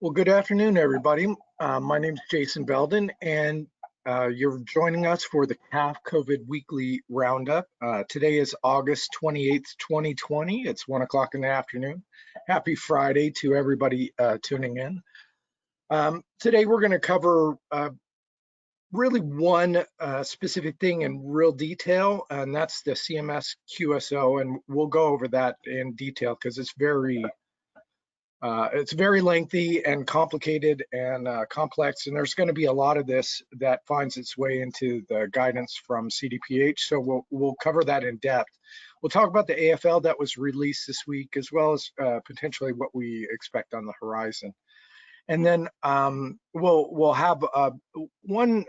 Well, good afternoon, everybody. My name is Jason Belden, and you're joining us for the CAF COVID Weekly Roundup. Today is August 28th, 2020. It's 1 o'clock in the afternoon. Happy Friday to everybody tuning in. Today, we're going to cover really one specific thing in real detail, and that's the CMS QSO, and we'll go over that in detail because it's very lengthy and complicated and complex, and there's going to be a lot of this that finds its way into the guidance from CDPH. So we'll cover that in depth. We'll talk about the AFL that was released this week, as well as potentially what we expect on the horizon. And then we'll have one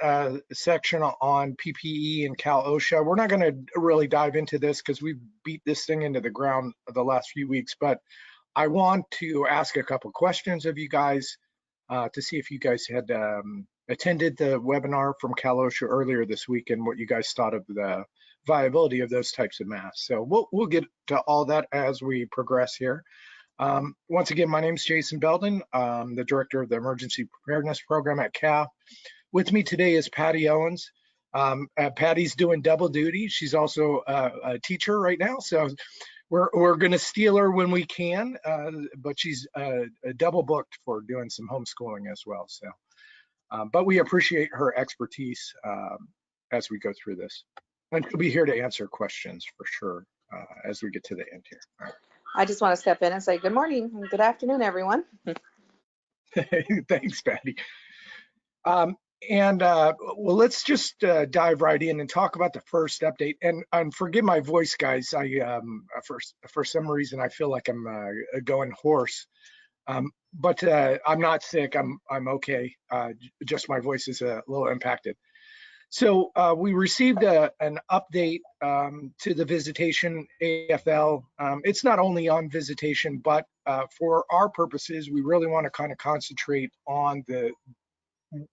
section on PPE and Cal OSHA. We're not going to really dive into this because we've beat this thing into the ground the last few weeks, but I want to ask a couple questions of you guys to see if you guys had attended the webinar from Cal OSHA earlier this week and what you guys thought of the viability of those types of masks. So we'll get to all that as we progress here. Once again, my name is Jason Belden. I'm the director of the Emergency Preparedness Program at CAF. With me today is Patty Owens. Patty's doing double duty. She's also a teacher right now, so we're going to steal her when we can, but she's double booked for doing some homeschooling as well. So, but we appreciate her expertise as we go through this. And she'll be here to answer questions for sure as we get to the end here. All right. I just want to step in and say good morning and good afternoon, everyone. Thanks, Patty. Well, let's just dive right in and talk about the first update. And forgive my voice, guys. I for some reason I feel like I'm going hoarse, but I'm not sick. I'm okay. Just my voice is a little impacted. So we received an update to the Visitation AFL. It's not only on Visitation, but for our purposes, we really want to kind of concentrate on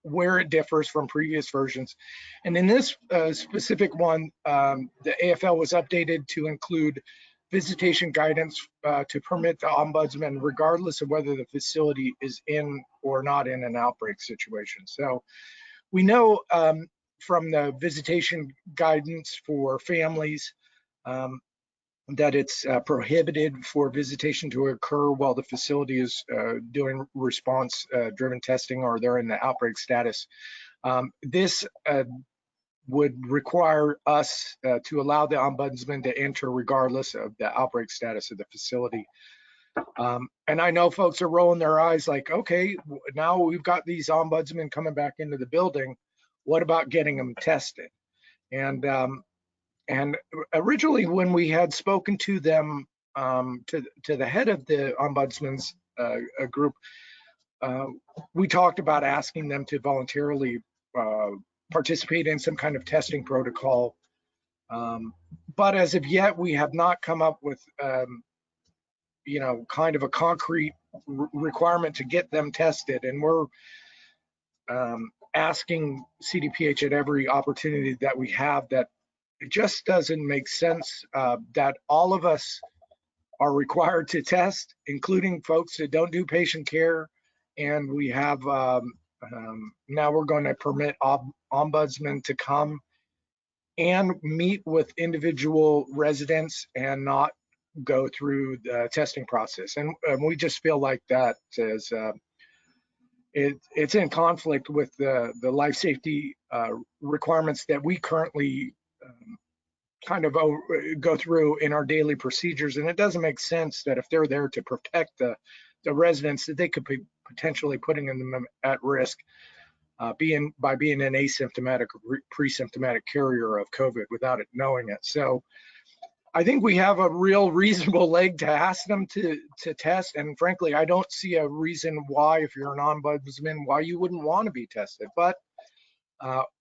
where it differs from previous versions. And in this specific one, the AFL was updated to include visitation guidance to permit the ombudsman, regardless of whether the facility is in or not in an outbreak situation. So we know from the visitation guidance for families that it's prohibited for visitation to occur while the facility is doing response-driven testing or they're in the outbreak status. This would require us to allow the ombudsman to enter regardless of the outbreak status of the facility. And I know folks are rolling their eyes like, okay, now we've got these ombudsmen coming back into the building. What about getting them tested? And originally, when we had spoken to them, to the head of the ombudsman's group, we talked about asking them to voluntarily participate in some kind of testing protocol. But as of yet, we have not come up with, kind of a concrete requirement to get them tested. And we're asking CDPH at every opportunity that we have that it just doesn't make sense that all of us are required to test, including folks that don't do patient care. And we have, now we're going to permit ombudsmen to come and meet with individual residents and not go through the testing process. And we just feel like that is, it's in conflict with the life safety requirements that we currently kind of go through in our daily procedures. And it doesn't make sense that if they're there to protect the residents, that they could be potentially putting them at risk by being an asymptomatic or pre-symptomatic carrier of COVID without it knowing it. So I think we have a real reasonable leg to ask them to test. And frankly, I don't see a reason why, if you're an ombudsman, why you wouldn't want to be tested. But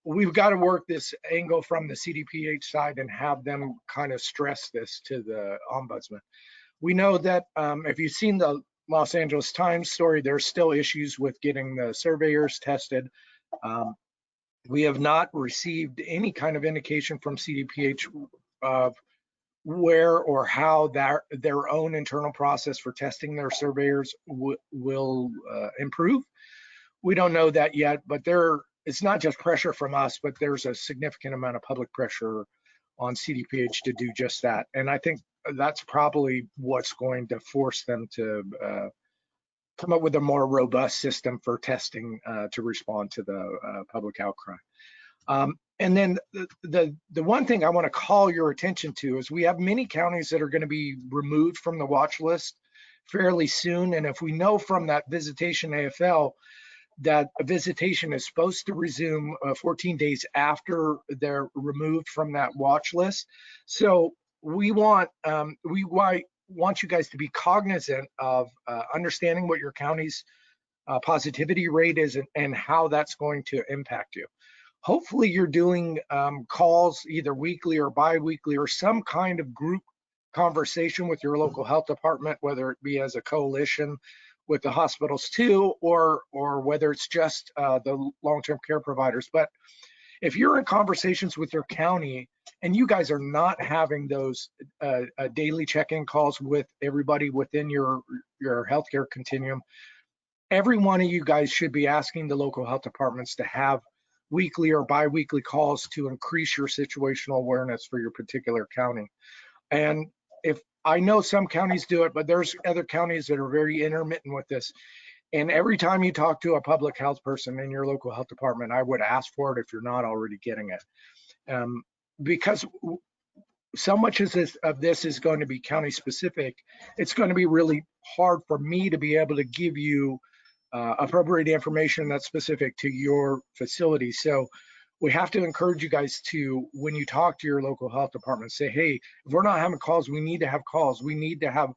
we've got to work this angle from the CDPH side and have them kind of stress this to the ombudsman. We know that if you've seen the Los Angeles Times story, there's still issues with getting the surveyors tested. We have not received any kind of indication from CDPH of where or how their own internal process for testing their surveyors will improve. We don't know that yet, but it's not just pressure from us, but there's a significant amount of public pressure on CDPH to do just that. And I think that's probably what's going to force them to come up with a more robust system for testing to respond to the public outcry. And then the one thing I want to call your attention to is we have many counties that are going to be removed from the watch list fairly soon. And if we know from that Visitation AFL that a visitation is supposed to resume 14 days after they're removed from that watch list. So we want you guys to be cognizant of understanding what your county's positivity rate is and how that's going to impact you. Hopefully you're doing calls either weekly or bi-weekly or some kind of group conversation with your local health department, whether it be as a coalition with the hospitals too, or whether it's just the long-term care providers. But if you're in conversations with your county and you guys are not having those daily check-in calls with everybody within your healthcare continuum, every one of you guys should be asking the local health departments to have weekly or bi-weekly calls to increase your situational awareness for your particular county. And if I know some counties do it, but there's other counties that are very intermittent with this. And every time you talk to a public health person in your local health department, I would ask for it if you're not already getting it. Because so much of this is going to be county specific, it's going to be really hard for me to be able to give you appropriate information that's specific to your facility. So we have to encourage you guys to, when you talk to your local health department, say, hey, if we're not having calls, we need to have calls. We need to have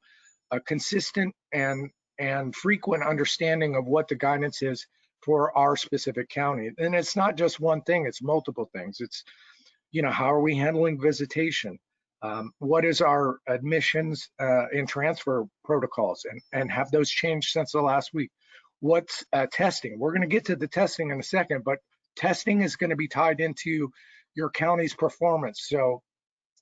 a consistent and frequent understanding of what the guidance is for our specific county. And it's not just one thing, it's multiple things. It's, how are we handling visitation? What is our admissions and transfer protocols, and have those changed since the last week? What's testing? We're going to get to the testing in a second, but testing is going to be tied into your county's performance. So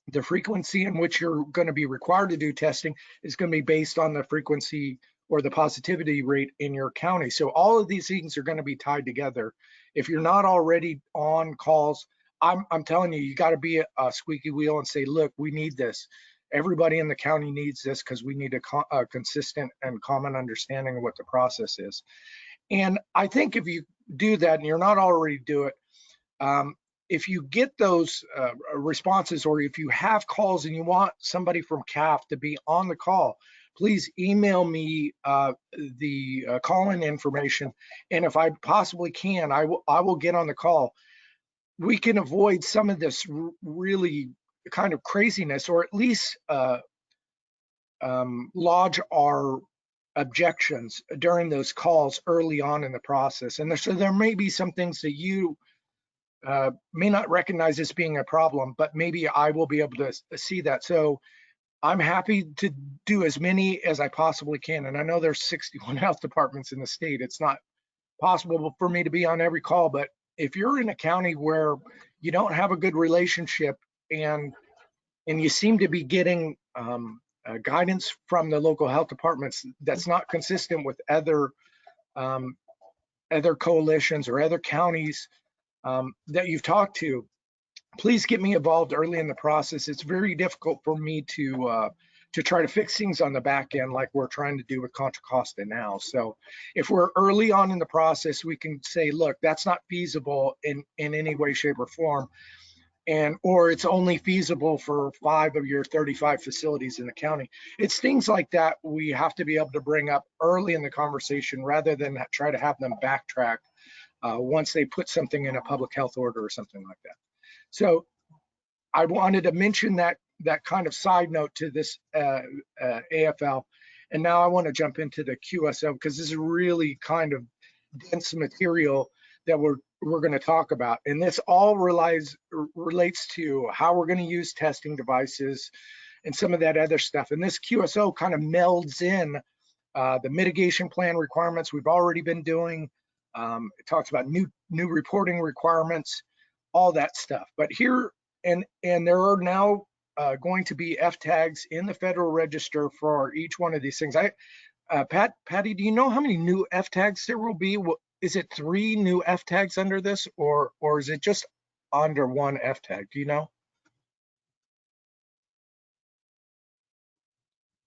the frequency in which you're going to be required to do testing is going to be based on the frequency or the positivity rate in your county. So all of these things are going to be tied together. If you're not already on calls, I'm telling you, you got to be a squeaky wheel and say, look, we need this. Everybody in the county needs this because we need a consistent and common understanding of what the process is. And I think if you do that and you're not already do it, if you get those responses, or if you have calls and you want somebody from CAF to be on the call, please email me the call-in information. And if I possibly can, I will get on the call. We can avoid some of this really kind of craziness, or at least lodge our objections during those calls early on in the process. And so there may be some things that you may not recognize as being a problem, but maybe I will be able to see that. So I'm happy to do as many as I possibly can. And I know there's 61 health departments in the state. It's not possible for me to be on every call, but if you're in a county where you don't have a good relationship and you seem to be getting guidance from the local health departments that's not consistent with other coalitions or other counties that you've talked to, please get me involved early in the process. It's very difficult for me to try to fix things on the back end like we're trying to do with Contra Costa now. So if we're early on in the process, we can say, look, that's not feasible in any way, shape, or form. Or it's only feasible for 5 of your 35 facilities in the county. It's things like that we have to be able to bring up early in the conversation rather than try to have them backtrack once they put something in a public health order or something like that. So I wanted to mention that kind of side note to this AFL. And now I want to jump into the QSO because this is really kind of dense material that we're going to talk about. And this all relates to how we're going to use testing devices and some of that other stuff. And this QSO kind of melds in the mitigation plan requirements we've already been doing. It talks about new reporting requirements, all that stuff. But here, and there are now going to be F tags in the Federal Register for each one of these things. Patty, do you know how many new F tags there will be? Is it 3 new F tags under this, or is it just under 1 F tag? Do you know?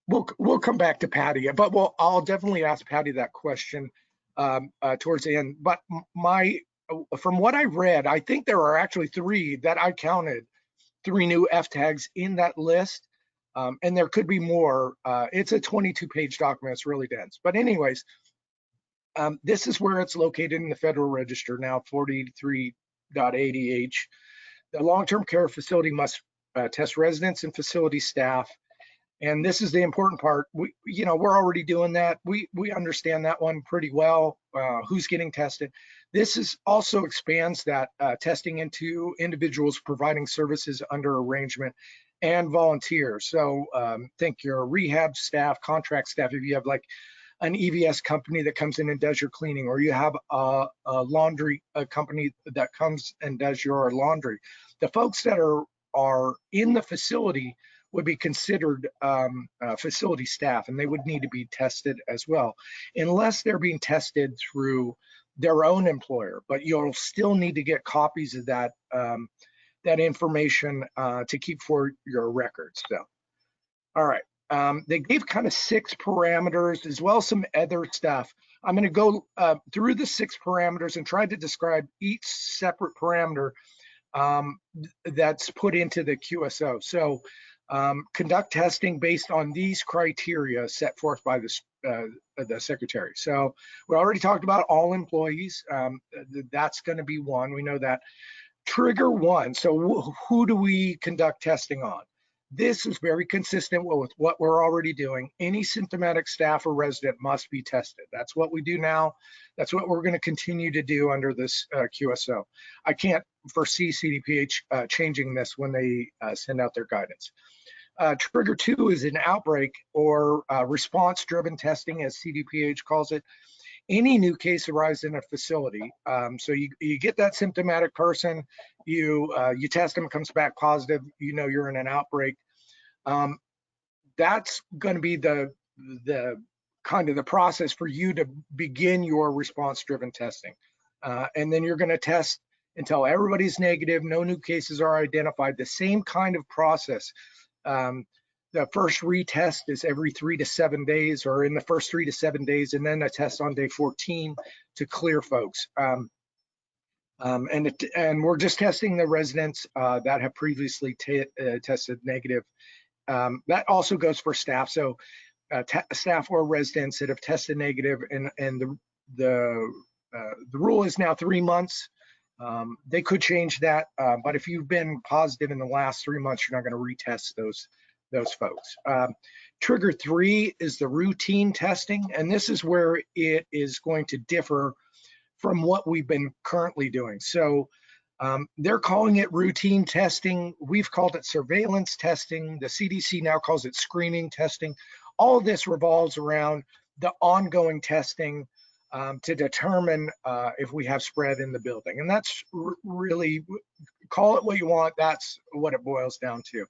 We'll come back to Patty, but I'll definitely ask Patty that question towards the end. But from what I read, I think there are actually 3 that I counted, 3 new F tags in that list. And there could be more. It's a 22-page document. It's really dense. But anyways, this is where it's located in the Federal Register now, 43.80H. The long-term care facility must test residents and facility staff. And this is the important part. We're already doing that. We understand that one pretty well. Who's getting tested? This also expands that testing into individuals providing services under arrangement and volunteers. So think your rehab staff, contract staff. If you have like an EVS company that comes in and does your cleaning, or you have a laundry company that comes and does your laundry, the folks that are in the facility would be considered facility staff, and they would need to be tested as well, unless they're being tested through their own employer. But you'll still need to get copies of that information to keep for your records. So, all right. They gave kind of 6 parameters as well as some other stuff. I'm going to go through the 6 parameters and try to describe each separate parameter that's put into the QSO. So conduct testing based on these criteria set forth by the secretary. So we already talked about all employees. That's going to be one. We know that. Trigger 1. So who do we conduct testing on? This is very consistent with what we're already doing. Any symptomatic staff or resident must be tested. That's what we do now. That's what we're going to continue to do under this QSO. I can't foresee CDPH changing this when they send out their guidance. Trigger 2 is an outbreak or response-driven testing, as CDPH calls it. Any new case arises in a facility. So you get that symptomatic person, you test them, comes back positive, you're in an outbreak. That's going to be the kind of the process for you to begin your response-driven testing. And then you're going to test until everybody's negative, no new cases are identified, the same kind of process. The first retest is every 3 to 7 days, or in the first 3 to 7 days, and then a test on day 14 to clear folks. And we're just testing the residents that have previously tested negative. That also goes for staff. So staff or residents that have tested negative, and the rule is now 3 months. They could change that, but if you've been positive in the last 3 months, you're not going to retest those folks. Trigger 3 is the routine testing, and this is where it is going to differ from what we've been currently doing. So they're calling it routine testing. We've called it surveillance testing. The CDC now calls it screening testing. All of this revolves around the ongoing testing to determine if we have spread in the building. And that's really, call it what you want, that's what it boils down to.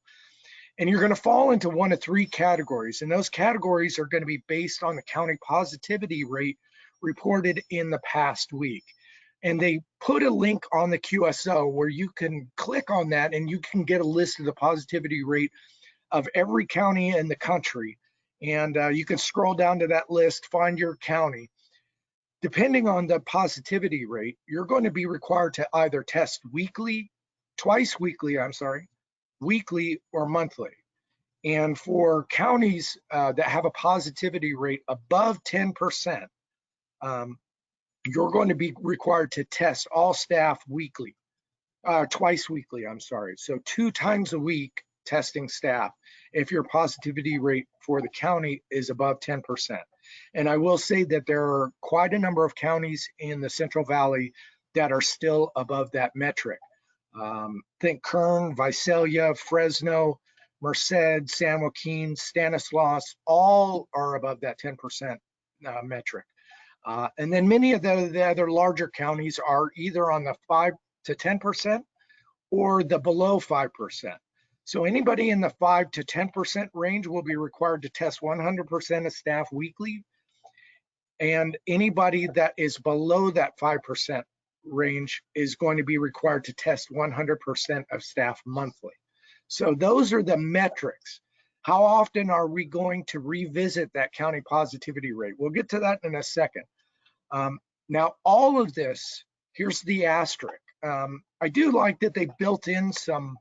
And you're going to fall into one of 3 categories, and those categories are going to be based on the county positivity rate reported in the past week. And they put a link on the QSO where you can click on that and you can get a list of the positivity rate of every county in the country. And you can scroll down to that list, find your county. Depending on the positivity rate, you're going to be required to either test twice weekly, weekly or monthly. And for counties that have a positivity rate above 10%, you're going to be required to test all staff twice weekly, So 2 times a week testing staff if your positivity rate for the county is above 10%. And I will say that there are quite a number of counties in the Central Valley that are still above that metric. Think Kern, Visalia, Fresno, Merced, San Joaquin, Stanislaus, all are above that 10% metric. And then many of the other larger counties are either on the 5 to 10% or the below 5%. So anybody in the 5 to 10% range will be required to test 100% of staff weekly. And anybody that is below that 5% range is going to be required to test 100% of staff monthly. So those are the metrics. How often are we going to revisit that county positivity rate? We'll get to that in a second. Now, all of this, here's the asterisk. I do like that they built in some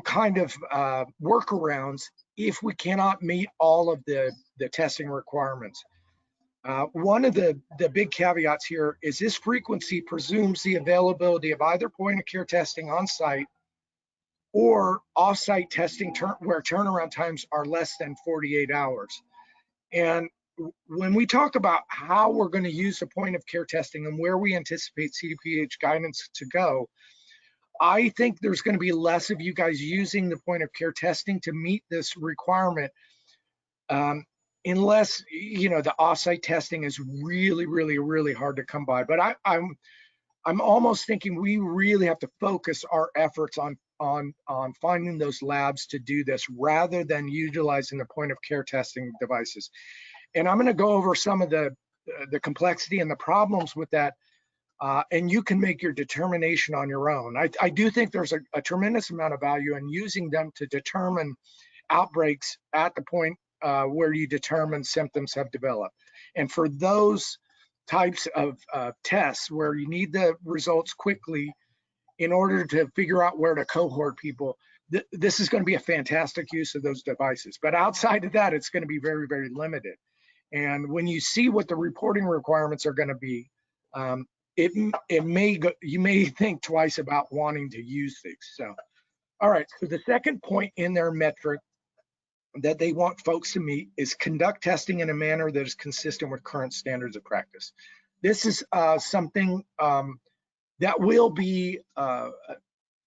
kind of workarounds if we cannot meet all of the testing requirements. One of the big caveats here is this frequency presumes the availability of either point of care testing on site or off-site testing where turnaround times are less than 48 hours. And when we talk about how we're going to use the point of care testing and where we anticipate CDPH guidance to go, I think there's going to be less of you guys using the point of care testing to meet this requirement, unless, you know, the offsite testing is really, really, really hard to come by. But I'm almost thinking we really have to focus our efforts on finding those labs to do this rather than utilizing the point of care testing devices. And I'm going to go over some of the complexity and the problems with that. And you can make your determination on your own. I do think there's a tremendous amount of value in using them to determine outbreaks at the point where you determine symptoms have developed. And for those types of tests where you need the results quickly in order to figure out where to cohort people, this is going to be a fantastic use of those devices. But outside of that, it's going to be very, very limited. And when you see what the reporting requirements are going to be, you may think twice about wanting to use these. So, all right. So the second point in their metric that they want folks to meet is conduct testing in a manner that is consistent with current standards of practice. This is something that will be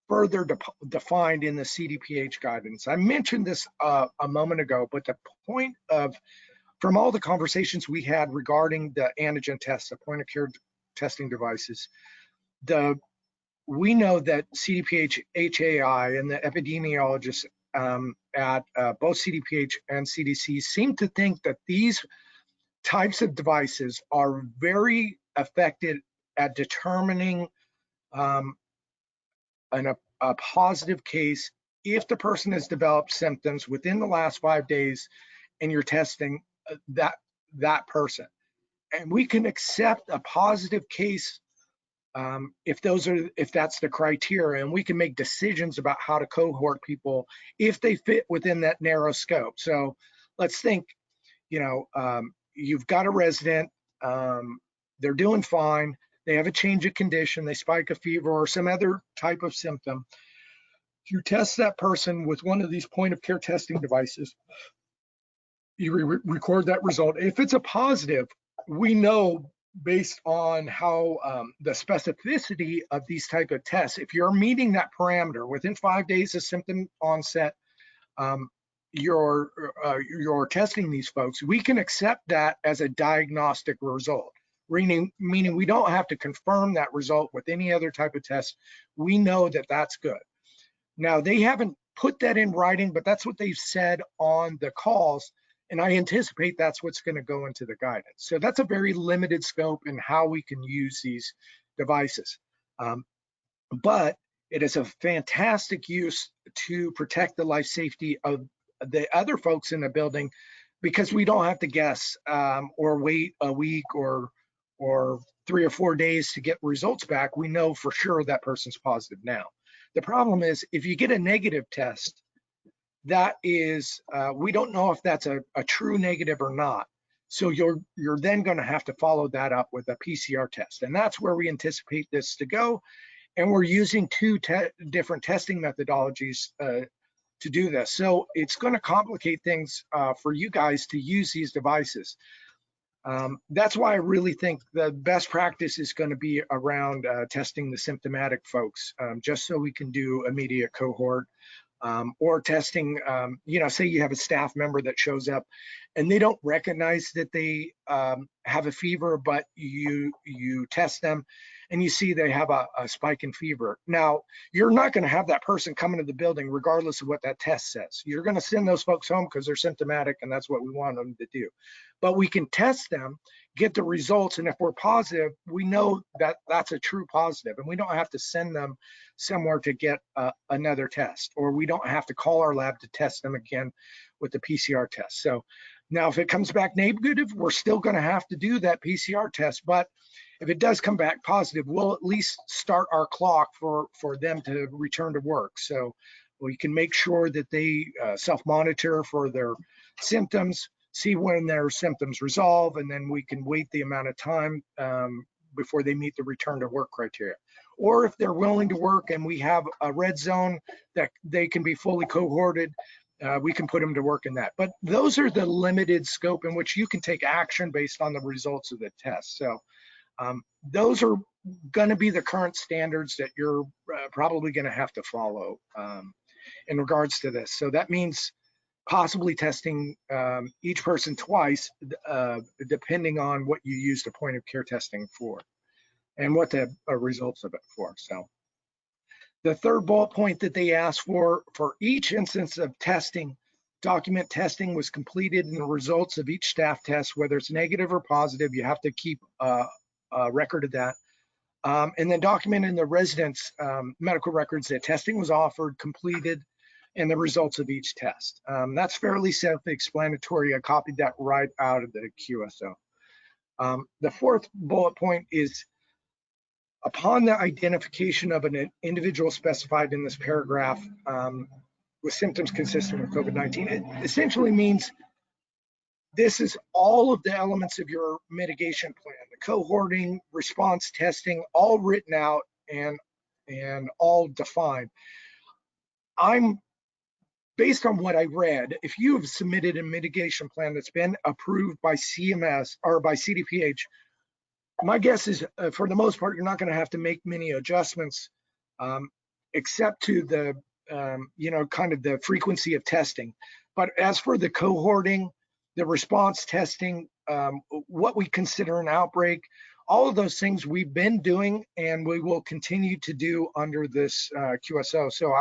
further defined in the CDPH guidance. I mentioned this a moment ago, but the point from all the conversations we had regarding the antigen tests, the point of care testing devices, we know that CDPH, HAI, and the epidemiologists at both CDPH and CDC seem to think that these types of devices are very effective at determining a positive case if the person has developed symptoms within the last 5 days and you're testing that person. And we can accept a positive case if that's the criteria, and we can make decisions about how to cohort people if they fit within that narrow scope. So let's think, you know, you've got a resident, they're doing fine, they have a change of condition, they spike a fever or some other type of symptom. You test that person with one of these point of care testing devices, you record that result. If it's a positive, we know based on how the specificity of these type of tests, if you're meeting that parameter within 5 days of symptom onset, you're testing these folks, we can accept that as a diagnostic result, meaning we don't have to confirm that result with any other type of test. We know that that's good. Now, they haven't put that in writing, but that's what they've said on the calls. And I anticipate that's what's going to go into the guidance. So that's a very limited scope in how we can use these devices. But it is a fantastic use to protect the life safety of the other folks in the building, because we don't have to guess or wait a week or 3 or 4 days to get results back. We know for sure that person's positive now. The problem is if you get a negative test, that is, we don't know if that's a true negative or not. So you're then going to have to follow that up with a PCR test. And that's where we anticipate this to go. And we're using two different testing methodologies to do this. So it's going to complicate things for you guys to use these devices. That's why I really think the best practice is going to be around testing the symptomatic folks, just so we can do immediate cohort. Or testing, you know, say you have a staff member that shows up and they don't recognize that they have a fever, but you test them and you see they have a spike in fever. Now, you're not going to have that person come into the building regardless of what that test says. You're going to send those folks home because they're symptomatic, and that's what we want them to do. But we can test them, get the results, and if we're positive, we know that that's a true positive, and we don't have to send them somewhere to get another test, or we don't have to call our lab to test them again with the PCR test. So now if it comes back negative, we're still going to have to do that PCR test, but if it does come back positive, we'll at least start our clock for them to return to work. So we can make sure that they self-monitor for their symptoms, see when their symptoms resolve, and then we can wait the amount of time before they meet the return to work criteria. Or if they're willing to work and we have a red zone that they can be fully cohorted, we can put them to work in that. But those are the limited scope in which you can take action based on the results of the test. So those are going to be the current standards that you're probably going to have to follow in regards to this. So that means possibly testing each person twice, depending on what you use the point of care testing for and what the results of it for. So the third bullet point that they asked for each instance of testing, document testing was completed and the results of each staff test, whether it's negative or positive, you have to keep a record of that. And then document in the residents' medical records that testing was offered, completed, and the results of each test. That's fairly self-explanatory. I copied that right out of the QSO. The fourth bullet point is, upon the identification of an individual specified in this paragraph with symptoms consistent with COVID-19, it essentially means this is all of the elements of your mitigation plan, the cohorting, response testing, all written out and all defined. Based on what I read, if you have submitted a mitigation plan that's been approved by CMS or by CDPH, my guess is for the most part, you're not going to have to make many adjustments except to the, kind of the frequency of testing. But as for the cohorting, the response testing, what we consider an outbreak, all of those things we've been doing and we will continue to do under this QSO. So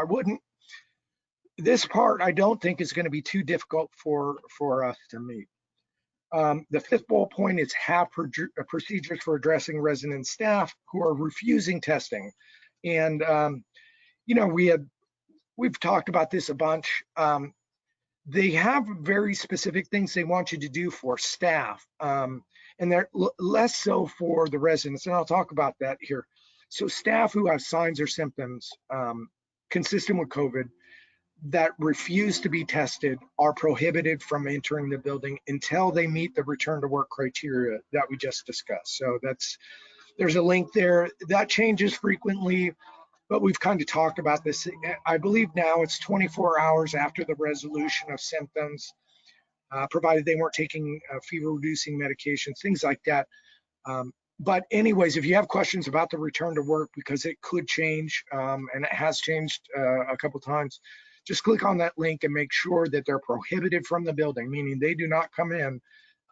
this part I don't think is going to be too difficult for us to meet. The fifth bullet point is have procedures for addressing resident staff who are refusing testing. And, we've talked about this a bunch. They have very specific things they want you to do for staff, and they're less so for the residents. And I'll talk about that here. So staff who have signs or symptoms consistent with COVID that refuse to be tested are prohibited from entering the building until they meet the return to work criteria that we just discussed. So there's a link there. That changes frequently, but we've kind of talked about this. I believe now it's 24 hours after the resolution of symptoms, provided they weren't taking fever reducing medications, things like that. But anyways, if you have questions about the return to work, because it could change, and it has changed a couple times, just click on that link and make sure that they're prohibited from the building, meaning they do not come in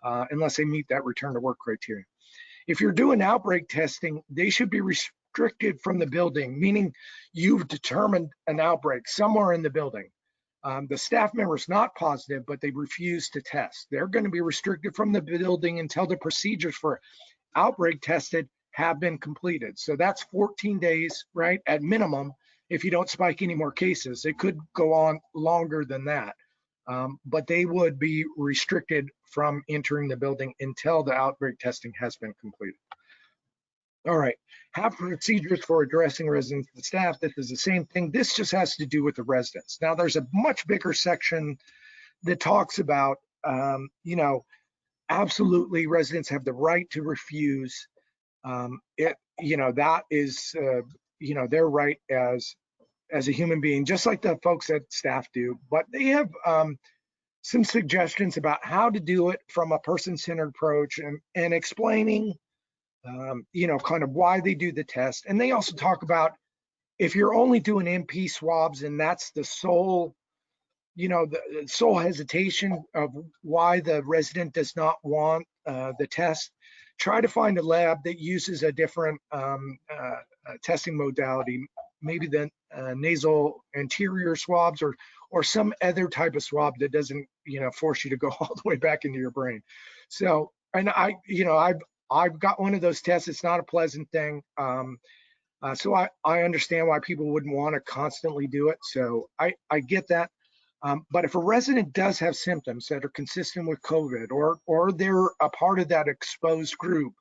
unless they meet that return to work criteria. If you're doing outbreak testing, they should be restricted from the building, meaning you've determined an outbreak somewhere in the building. The staff member is not positive, but they refuse to test. They're going to be restricted from the building until the procedures for outbreak tested have been completed. So that's 14 days, right, at minimum, if you don't spike any more cases. It could go on longer than that, but they would be restricted from entering the building until the outbreak testing has been completed. All right, have procedures for addressing residents and staff. This is the same thing. This just has to do with the residents. Now there's a much bigger section that talks about, absolutely residents have the right to refuse. That is, their right as a human being, just like the folks at staff do. But they have some suggestions about how to do it from a person-centered approach and explaining, kind of why they do the test. And they also talk about if you're only doing MP swabs and that's the sole, the sole hesitation of why the resident does not want the test, try to find a lab that uses a different testing modality, maybe the nasal anterior swabs or some other type of swab that doesn't, force you to go all the way back into your brain. So, and I've got one of those tests. It's not a pleasant thing. So I understand why people wouldn't want to constantly do it. So I get that. But if a resident does have symptoms that are consistent with COVID, or they're a part of that exposed group,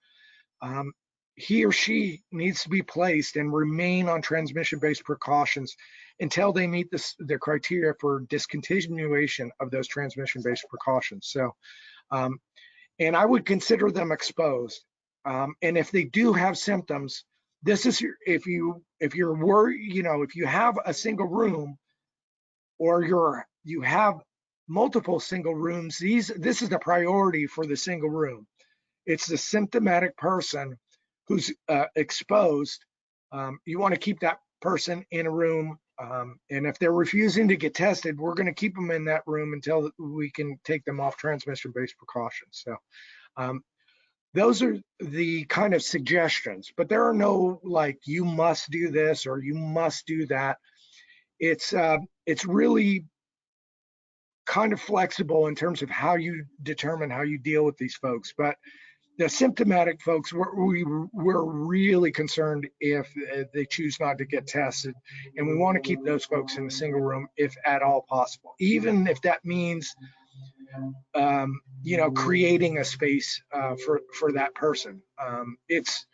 he or she needs to be placed and remain on transmission-based precautions until they meet the criteria for discontinuation of those transmission-based precautions. So, and I would consider them exposed. And if they do have symptoms, this is if you're worried, if you have a single room or you have multiple single rooms, this is the priority for the single room. It's the symptomatic person who's exposed. You want to keep that person in a room, and if they're refusing to get tested, we're going to keep them in that room until we can take them off transmission-based precautions. So those are the kind of suggestions, but there are no like you must do this or you must do that. It's really kind of flexible in terms of how you determine how you deal with these folks. But the symptomatic folks, we're really concerned if they choose not to get tested, and we want to keep those folks in a single room if at all possible, even if that means creating a space for that person. It's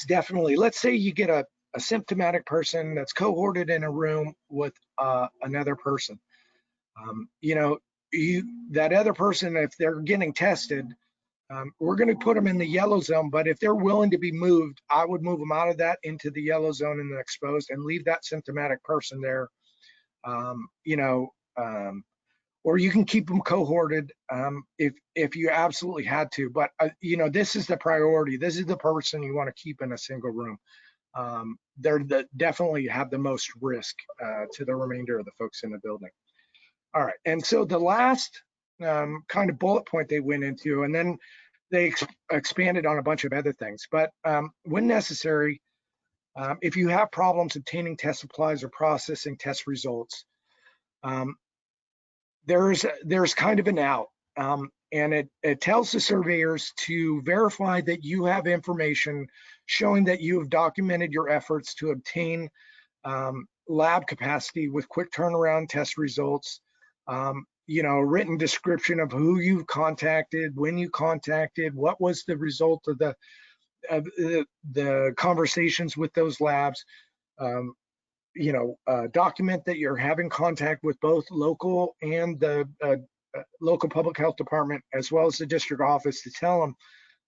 definitely, let's say you get a symptomatic person that's cohorted in a room with another person. That other person, if they're getting tested, we're going to put them in the yellow zone, but if they're willing to be moved, I would move them out of that into the yellow zone and the exposed and leave that symptomatic person there. Or you can keep them cohorted if you absolutely had to. But this is the priority. This is the person you want to keep in a single room. They're definitely have the most risk to the remainder of the folks in the building. All right, and so the last kind of bullet point they went into, and then they expanded on a bunch of other things. But when necessary, if you have problems obtaining test supplies or processing test results, there's kind of an out, and it tells the surveyors to verify that you have information showing that you have documented your efforts to obtain lab capacity with quick turnaround test results, a written description of who you contacted, when you contacted, what was the result of the conversations with those labs. Document that you're having contact with both local and the local public health department, as well as the district office, to tell them,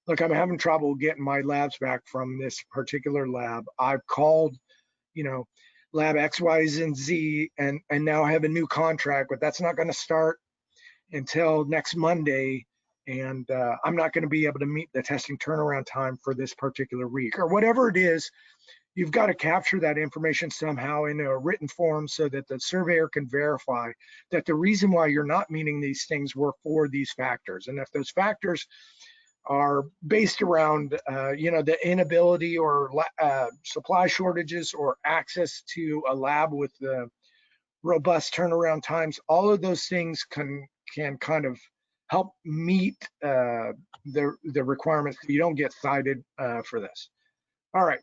look, I'm having trouble getting my labs back from this particular lab. I've called, lab X, Y, and Z, and now I have a new contract, but that's not going to start until next Monday. And I'm not going to be able to meet the testing turnaround time for this particular week, or whatever it is. You've got to capture that information somehow in a written form so that the surveyor can verify that the reason why you're not meeting these things were for these factors. And if those factors are based around, the inability or supply shortages or access to a lab with the robust turnaround times, all of those things can kind of help meet the requirements. You don't get cited for this. All right.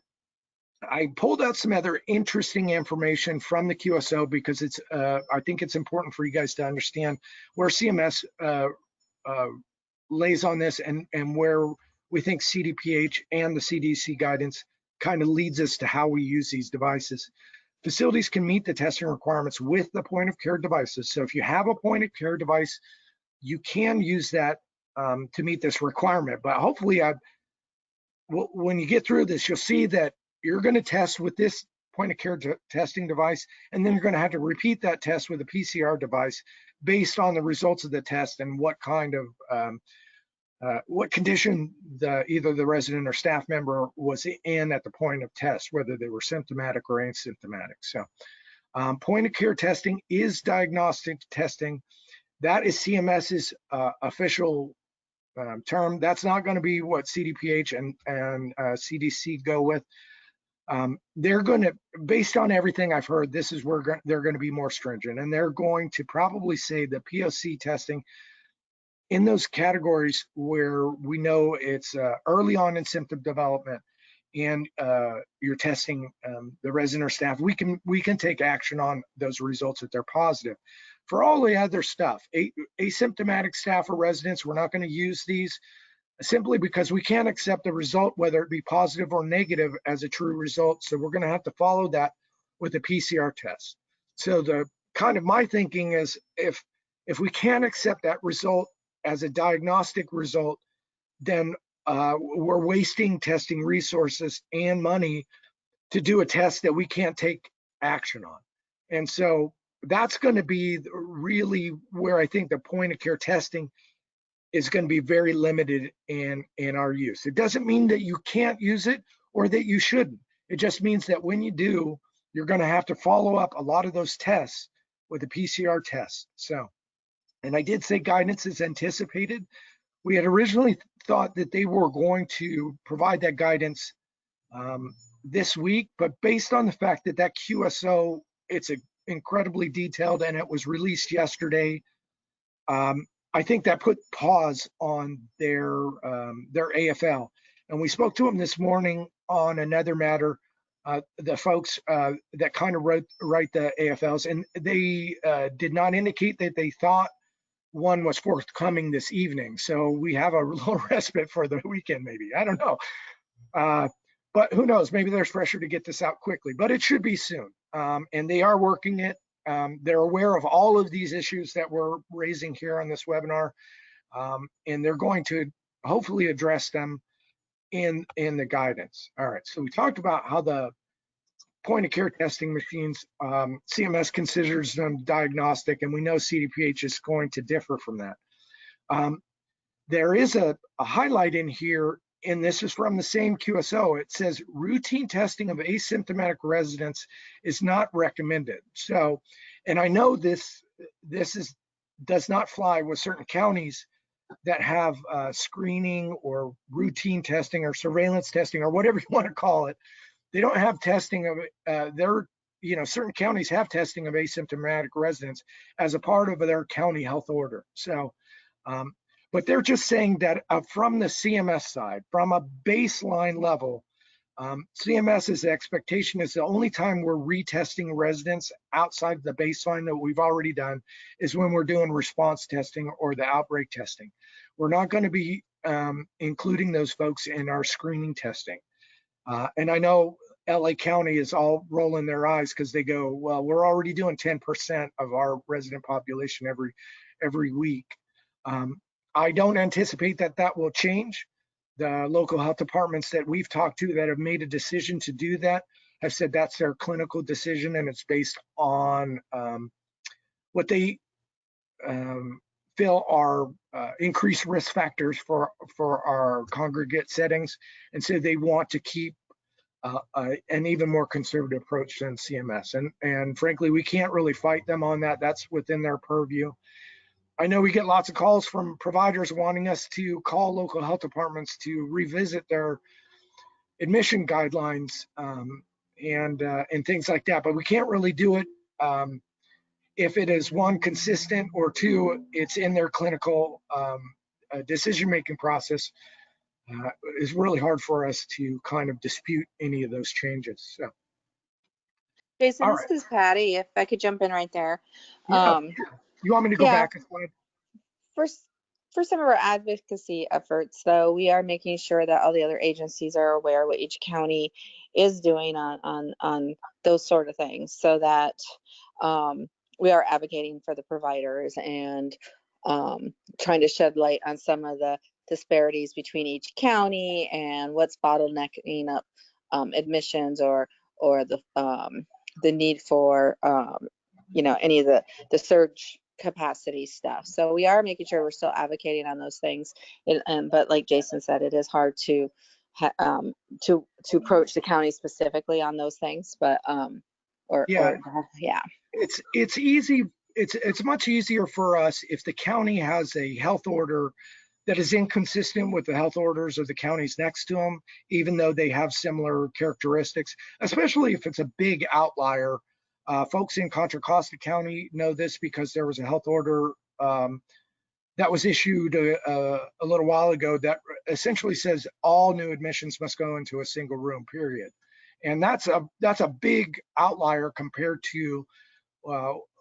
I pulled out some other interesting information from the QSO because I think it's important for you guys to understand where CMS lays on this and where we think CDPH and the CDC guidance kind of leads us to how we use these devices. Facilities can meet the testing requirements with the point of care devices. So if you have a point of care device, you can use that to meet this requirement. But hopefully, when you get through this, you'll see that you're going to test with this point of care testing device, and then you're going to have to repeat that test with a PCR device based on the results of the test and what kind of what condition either the resident or staff member was in at the point of test, whether they were symptomatic or asymptomatic. So point of care testing is diagnostic testing. That is CMS's official term. That's not going to be what CDPH and CDC go with. They're going to, based on everything I've heard, this is where they're going to be more stringent, and they're going to probably say that POC testing in those categories where we know it's early on in symptom development and you're testing the resident or staff, we can take action on those results if they're positive. For all the other stuff, asymptomatic staff or residents, we're not going to use these simply because we can't accept the result, whether it be positive or negative, as a true result. So we're going to have to follow that with a PCR test. So the kind of my thinking is, if we can't accept that result as a diagnostic result, then we're wasting testing resources and money to do a test that we can't take action on. And so that's going to be really where I think the point of care testing is going to be very limited in our use. It doesn't mean that you can't use it or that you shouldn't. It just means that when you do, you're going to have to follow up a lot of those tests with a PCR test. So, and I did say guidance is anticipated. We had originally thought that they were going to provide that guidance this week, but based on the fact that that QSO, it's incredibly detailed and it was released yesterday, I think that put pause on their AFL. And we spoke to them this morning on another matter, the folks that kind of write the AFLs, and they did not indicate that they thought one was forthcoming this evening. So we have a little respite for the weekend, maybe. I don't know. But who knows? Maybe there's pressure to get this out quickly, but it should be soon. And they are working it. They're aware of all of these issues that we're raising here on this webinar, and they're going to hopefully address them in the guidance. All right, so we talked about how the point of care testing machines, CMS considers them diagnostic, and we know CDPH is going to differ from that. There is a highlight in here, and this is from the same QSO. It says routine testing of asymptomatic residents is not recommended. So, and I know this does not fly with certain counties that have screening or routine testing or surveillance testing or whatever you want to call it. They don't have testing of certain counties have testing of asymptomatic residents as a part of their county health order. So, but they're just saying that from the CMS side, from a baseline level, CMS's expectation is the only time we're retesting residents outside the baseline that we've already done is when we're doing response testing or the outbreak testing. We're not going to be including those folks in our screening testing. And I know LA County is all rolling their eyes because they go, well, we're already doing 10% of our resident population every week. I don't anticipate that will change. The local health departments that we've talked to that have made a decision to do that have said that's their clinical decision, and it's based on what they feel are increased risk factors for our congregate settings. And so they want to keep an even more conservative approach than CMS. And frankly, we can't really fight them on that. That's within their purview. I know we get lots of calls from providers wanting us to call local health departments to revisit their admission guidelines and things like that, but we can't really do it if it is one, consistent, or two, it's in their clinical decision-making process. It's really hard for us to kind of dispute any of those changes. So, Jason, all this right. is Patty. If I could jump in right there. Yeah. You want me to go Yeah, back a slide? for some of our advocacy efforts, though, we are making sure that all the other agencies are aware what each county is doing on those sort of things, so that we are advocating for the providers and trying to shed light on some of the disparities between each county and what's bottlenecking up admissions or the need for any of the surge capacity stuff. So we are making sure we're still advocating on those things. But like Jason said, it is hard to approach the county specifically on those things. But yeah. It's easy. It's much easier for us if the county has a health order that is inconsistent with the health orders of the counties next to them, even though they have similar characteristics, especially if it's a big outlier. Folks in Contra Costa County know this because there was a health order that was issued a little while ago that essentially says all new admissions must go into a single room, period. And that's a big outlier compared to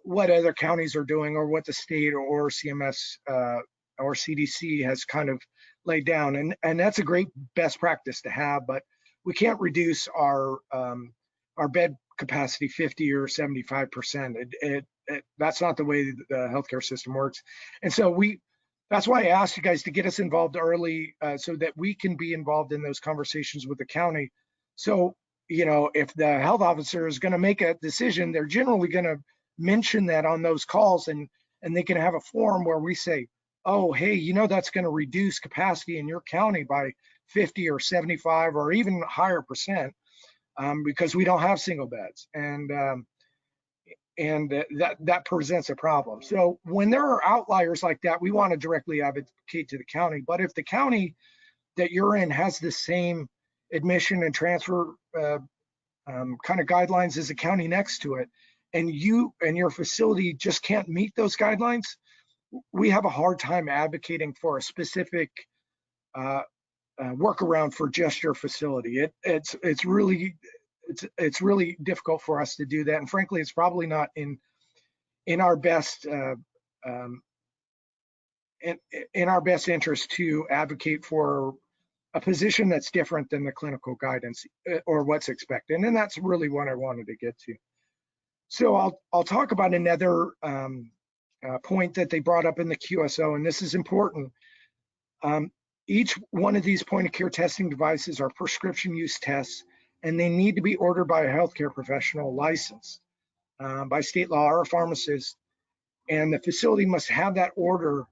what other counties are doing, or what the state or CMS or CDC has kind of laid down. And that's a great best practice to have, but we can't reduce our bed capacity 50 or 75%. That's not the way the healthcare system works. And so that's why I asked you guys to get us involved early, so that we can be involved in those conversations with the county. So, if the health officer is going to make a decision, they're generally going to mention that on those calls, and they can have a forum where we say, oh, hey, that's going to reduce capacity in your county by 50 or 75 or even higher percent, because we don't have single beds. And that presents a problem. So when there are outliers like that, we want to directly advocate to the county. But if the county that you're in has the same admission and transfer kind of guidelines as the county next to it, and you and your facility just can't meet those guidelines, we have a hard time advocating for a specific workaround for just your facility. It's really difficult for us to do that, and frankly, it's probably not in our best in our best interest to advocate for a position that's different than the clinical guidance or what's expected. And that's really what I wanted to get to. So I'll talk about another point that they brought up in the QSO, and this is important. Each one of these point of care testing devices are prescription use tests, and they need to be ordered by a healthcare professional licensed by state law or a pharmacist, and the facility must have that order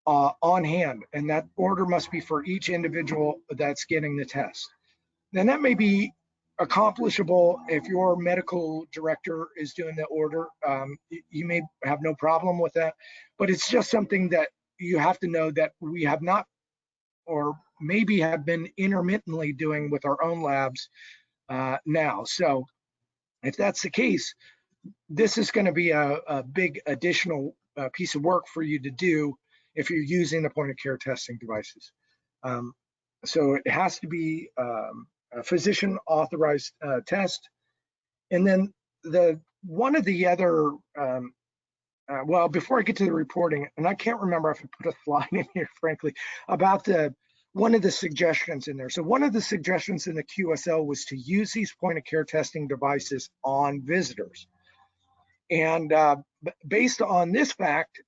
on hand, and that order must be for each individual that's getting the test. Then that may be accomplishable if your medical director is doing the order. You may have no problem with that, but it's just something that you have to know that we have not, or maybe have been intermittently doing with our own labs now. So if that's the case, this is going to be a big additional piece of work for you to do if you're using the point of care testing devices. So it has to be a physician authorized test. And then one of the other, well, before I get to the reporting, and I can't remember if I put a slide in here, frankly, about one of the suggestions in there. So one of the suggestions in the QSL was to use these point of care testing devices on visitors. And based on this fact,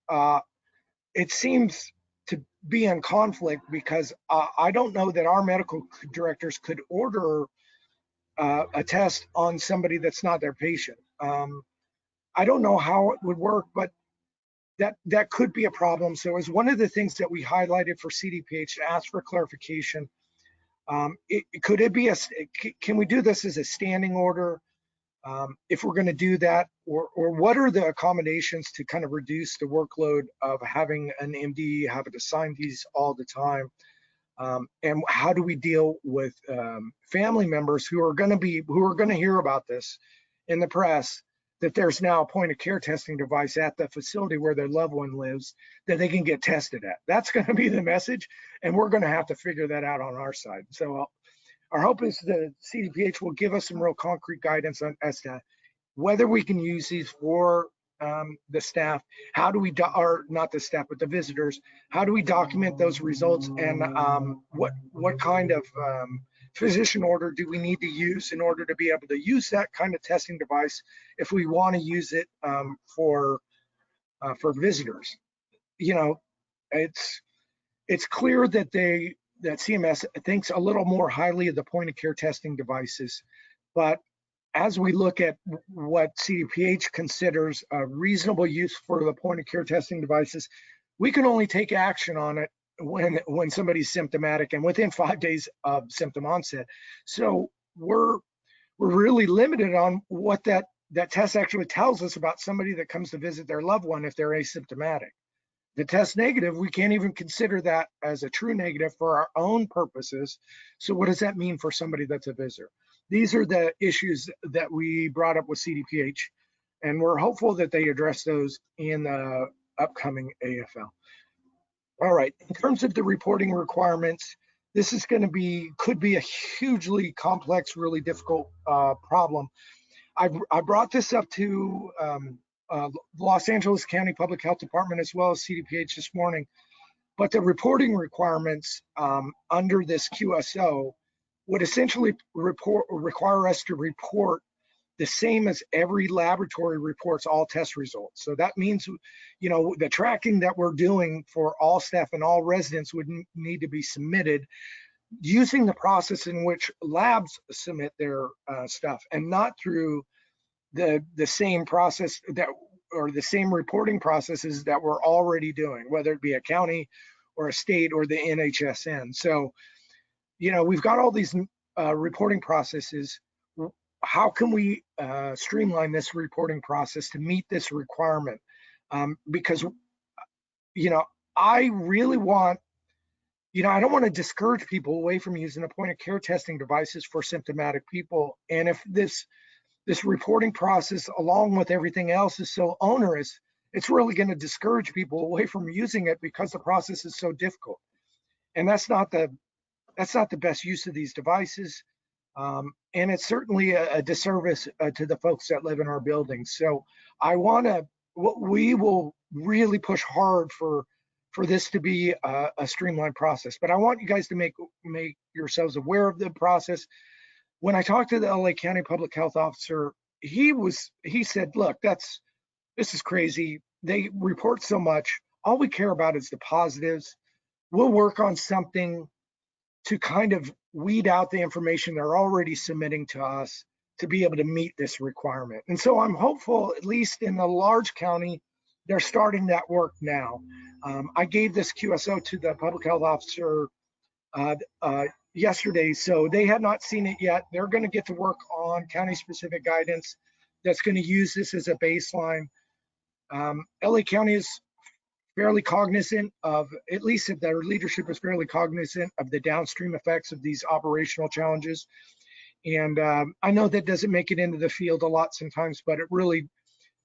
it seems to be in conflict, because I don't know that our medical directors could order a test on somebody that's not their patient. I don't know how it would work, but that could be a problem. So as one of the things that we highlighted for CDPH to ask for clarification, could it be can we do this as a standing order? If we're going to do that, or what are the accommodations to kind of reduce the workload of having an MD have to sign these all the time? And how do we deal with family members who are going to hear about this in the press, that there's now a point of care testing device at the facility where their loved one lives that they can get tested at? That's going to be the message, and we're going to have to figure that out on our side. So our hope is the CDPH will give us some real concrete guidance as to whether we can use these for the staff. How do we, or not the staff, but the visitors, how do we document those results, and what kind of physician order do we need to use in order to be able to use that kind of testing device if we want to use it for visitors? It's clear that CMS thinks a little more highly of the point of care testing devices, but as we look at what CDPH considers a reasonable use for the point of care testing devices, we can only take action on it when somebody's symptomatic and within 5 days of symptom onset. So we're really limited on what that test actually tells us about somebody that comes to visit their loved one if they're asymptomatic. the test negative, we can't even consider that as a true negative for our own purposes. So what does that mean for somebody that's a visitor? These are the issues that we brought up with CDPH, and we're hopeful that they address those in the upcoming AFL. All right, in terms of the reporting requirements, this is going to could be a hugely complex, really difficult problem. I brought this up to Los Angeles County Public Health Department as well as CDPH this morning, but the reporting requirements under this QSO would essentially require us to report the same as every laboratory reports all test results. So that means, you know, the tracking that we're doing for all staff and all residents would need to be submitted using the process in which labs submit their stuff, and not through the same process that, or the same reporting processes that we're already doing, whether it be a county or a state or the NHSN. So, you know, we've got all these reporting processes. How can we streamline this reporting process to meet this requirement? Because, you know, I really want, you know, I don't want to discourage people away from using the point of care testing devices for symptomatic people. And if this reporting process, along with everything else, is so onerous, it's really going to discourage people away from using it because the process is so difficult. And that's not the best use of these devices. And it's certainly a disservice to the folks that live in our buildings. So we will really push hard for this to be a streamlined process. But I want you guys to make yourselves aware of the process. When I talked to the LA County Public Health Officer, he said, look, this is crazy. They report so much. All we care about is the positives. We'll work on something to kind of weed out the information they're already submitting to us to be able to meet this requirement. And so I'm hopeful, at least in the large county, they're starting that work now. I gave this QSO to the public health officer yesterday, so they had not seen it yet. They're going to get to work on county-specific guidance that's going to use this as a baseline. LA County is fairly cognizant of, at least if their leadership is fairly cognizant of the downstream effects of these operational challenges. And I know that doesn't make it into the field a lot sometimes, but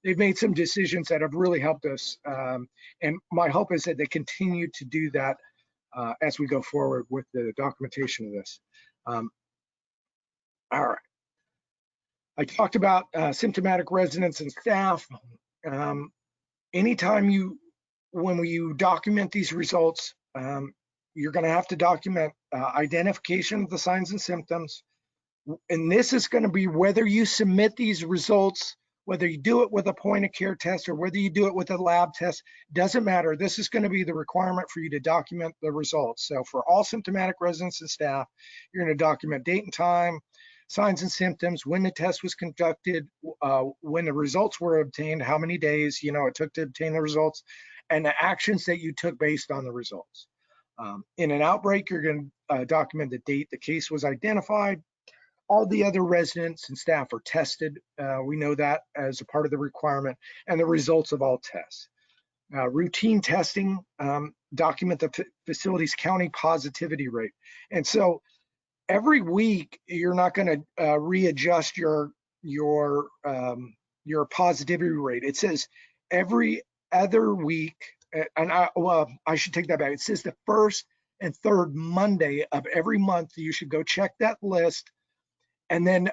they've made some decisions that have really helped us. And my hope is that they continue to do that as we go forward with the documentation of this. All right. I talked about symptomatic residents and staff. Anytime when you document these results, you're going to have to document identification of the signs and symptoms. And this is going to be whether you submit these results, whether you do it with a point of care test or whether you do it with a lab test, doesn't matter. This is going to be the requirement for you to document the results. So for all symptomatic residents and staff, you're going to document date and time, signs and symptoms, when the test was conducted, when the results were obtained, how many days it took to obtain the results, and the actions that you took based on the results. In an outbreak, you're going to document the date the case was identified. All the other residents and staff are tested. We know that as a part of the requirement, and the results of all tests. Routine testing, document the facility's county positivity rate. And so every week, you're not going to readjust your positivity rate. It says every other week, and I should take that back. It says the first and third Monday of every month, you should go check that list and then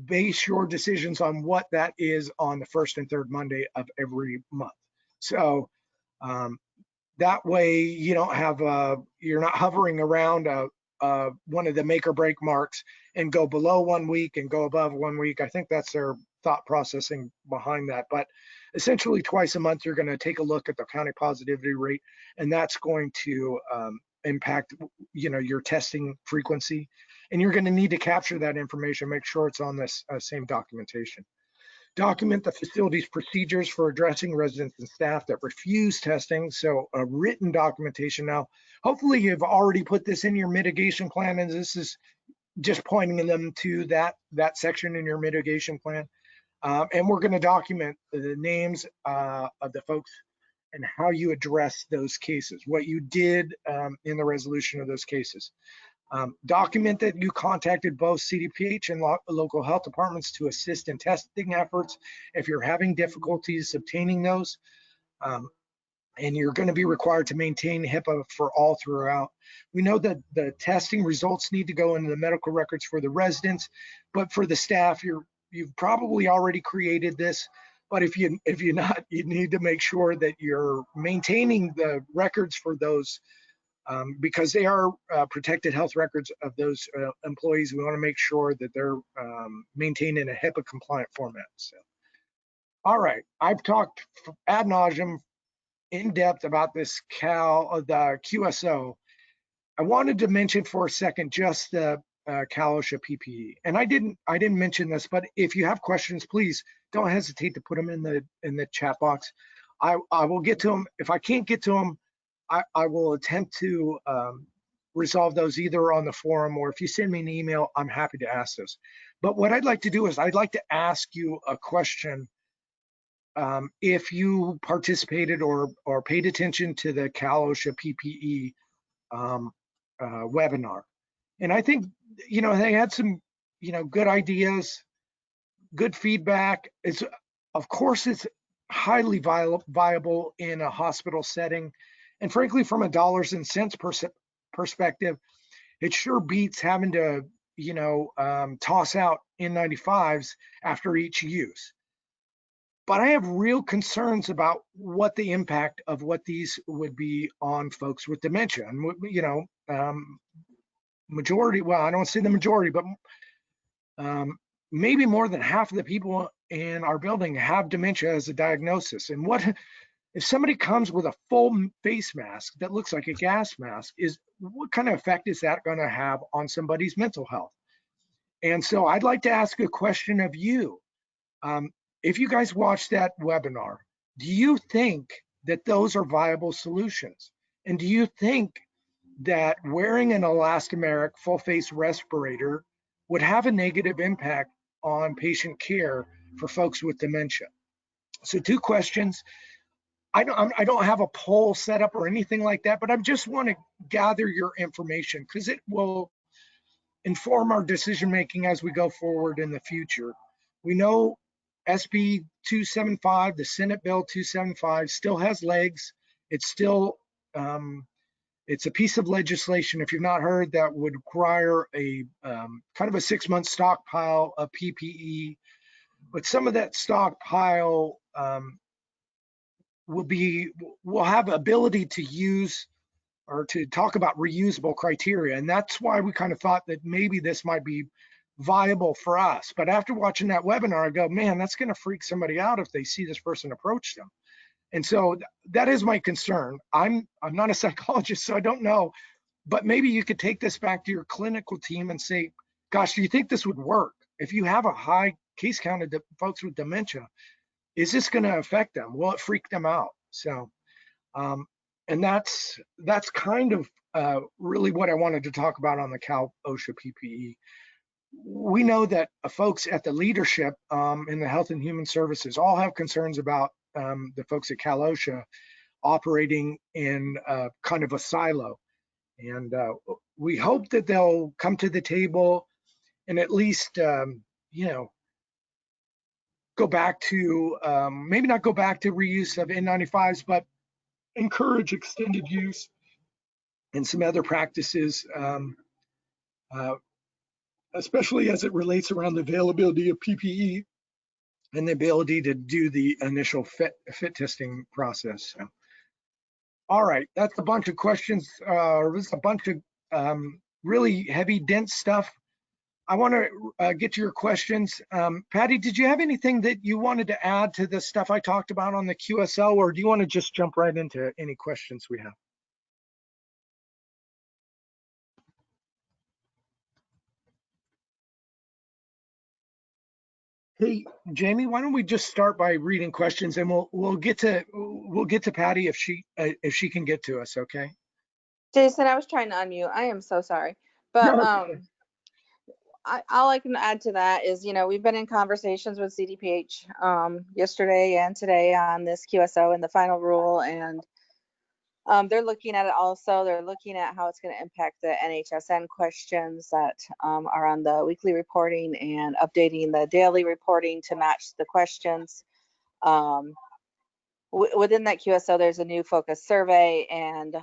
base your decisions on what that is on the first and third Monday of every month. So that way you don't have you're not hovering around one of the make or break marks and go below 1 week and go above 1 week. I think that's their thought processing behind that. But essentially twice a month, you're going to take a look at the county positivity rate, and that's going to impact your testing frequency. And you're going to need to capture that information, make sure it's on this same documentation. Document the facility's procedures for addressing residents and staff that refuse testing. So a written documentation. Now, hopefully you've already put this in your mitigation plan, and this is just pointing them to that section in your mitigation plan. And we're going to document the names of the folks and how you address those cases, what you did in the resolution of those cases. Document that you contacted both CDPH and local health departments to assist in testing efforts if you're having difficulties obtaining those. And you're going to be required to maintain HIPAA for all throughout. We know that the testing results need to go into the medical records for the residents, but for the staff, you've probably already created this. But if you're not, you need to make sure that you're maintaining the records for those because they are protected health records of those employees. We want to make sure that they're maintained in a HIPAA compliant format. So, all right, I've talked ad nauseum in depth about this the QSO. I wanted to mention for a second just the Cal OSHA PPE, and I didn't mention this, but if you have questions, please don't hesitate to put them in the chat box. I will get to them. If I can't get to them, I will attempt to resolve those either on the forum, or if you send me an email, I'm happy to ask those. But what I'd like to do is I'd like to ask you a question. If you participated or paid attention to the Cal OSHA PPE webinar. And I think, they had some, good ideas, good feedback. Of course, it's highly viable in a hospital setting. And frankly, from a dollars and cents perspective, it sure beats having to, toss out N95s after each use. But I have real concerns about what the impact of what these would be on folks with dementia. And, majority, well, I don't say the majority, but maybe more than half of the people in our building have dementia as a diagnosis. And what if somebody comes with a full face mask that looks like a gas mask? What kind of effect is that going to have on somebody's mental health? And so I'd like to ask a question of you. If you guys watched that webinar, do you think that those are viable solutions? And do you think that wearing an elastomeric full face respirator would have a negative impact on patient care for folks with dementia? So 2 questions. I don't have a poll set up or anything like that, but I just want to gather your information because it will inform our decision making as we go forward in the future. We know SB 275, the Senate Bill 275, still has legs. It's still, it's a piece of legislation, if you've not heard, that would require a kind of a 6-month stockpile of PPE. But some of that stockpile will have ability to use or to talk about reusable criteria. And that's why we kind of thought that maybe this might be viable for us. But after watching that webinar, I go, man, that's going to freak somebody out if they see this person approach them. And so that is my concern. I'm not a psychologist, so I don't know, but maybe you could take this back to your clinical team and say, gosh, do you think this would work? If you have a high case count of folks with dementia, is this going to affect them? Will it freak them out? So, and that's kind of really what I wanted to talk about on the Cal OSHA PPE. We know that folks at the leadership in the Health and Human Services all have concerns about the folks at Cal OSHA operating in kind of a silo. And we hope that they'll come to the table and at least, go back to, maybe not go back to reuse of N95s, but encourage extended use and some other practices, especially as it relates around the availability of PPE and the ability to do the initial fit testing process. So, all right, that's a bunch of questions. There's a bunch of really heavy, dense stuff. I want to get to your questions. Patty, did you have anything that you wanted to add to the stuff I talked about on the QSL, or do you want to just jump right into any questions we have? Hey, Jamie, why don't we just start by reading questions, and we'll get to Patty if she can get to us, okay? Jason, I was trying to unmute. I am so sorry. No, But it's okay. all I can add to that is, we've been in conversations with CDPH yesterday and today on this QSO and the final rule, and they're looking at it also. They're looking at how it's going to impact the NHSN questions that are on the weekly reporting and updating the daily reporting to match the questions. Within that QSO, there's a new focus survey and